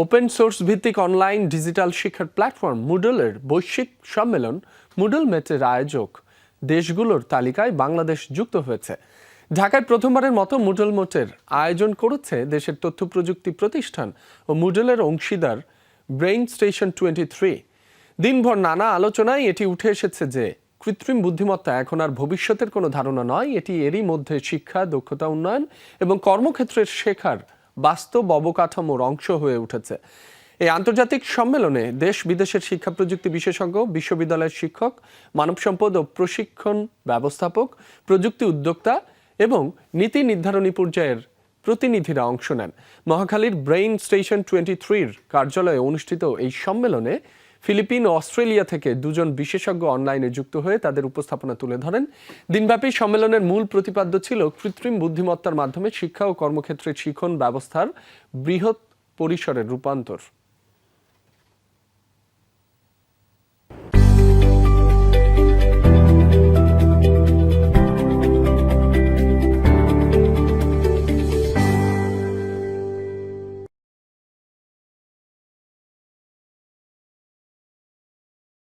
Open source ভিত্তিক online digital শিক্ষার platform মুডলের বৈশ্বিক সম্মেলন মুডল মেটের আয়োজক দেশগুলোর তালিকায় বাংলাদেশ যুক্ত হয়েছে। ঢাকায় প্রথমবারের মতো মুডল মেটের আয়োজন করেছে দেশের তথ্য প্রযুক্তি প্রতিষ্ঠান ও মুডলের অংশীদার ব্রেইন স্টেশন 23। দিনভর নানা আলোচনায় এটি উঠে এসেছে যে কৃত্রিম বুদ্ধিমত্তা এখন আর ভবিষ্যতের কোনো ধারণা নয়, এটি এরই মধ্যে শিক্ষা, দক্ষতা উন্নয়ন এবং কর্মক্ষেত্রের শেখার বাস্তব অবকাঠামোর অংশ হয়ে উঠেছে। এই আন্তর্জাতিক সম্মেলনে দেশ বিদেশের শিক্ষা প্রযুক্তি বিশেষজ্ঞ, বিশ্ববিদ্যালয়ের শিক্ষক, মানব সম্পদ ও প্রশিক্ষণ ব্যবস্থাপক, প্রযুক্তি উদ্যোক্তা এবং নীতি নির্ধারণী পর্যায়ের প্রতিনিধিরা অংশ নেন। মহাখালীর ব্রেইন স্টেশন 23-র কার্যালয়ে অনুষ্ঠিত এই সম্মেলনে ফিলিপিন ও অস্ট্রেলিয়া থেকে দুজন বিশেষজ্ঞ অনলাইনে যুক্ত হয়ে তাদের উপস্থাপনা তুলে ধরেন। দিনব্যাপী সম্মেলনের মূল প্রতিপাদ্য ছিল কৃত্রিম বুদ্ধিমত্তার মাধ্যমে শিক্ষা ও কর্মক্ষেত্রে শিখন ব্যবস্থার বৃহৎ পরিসরের রূপান্তর।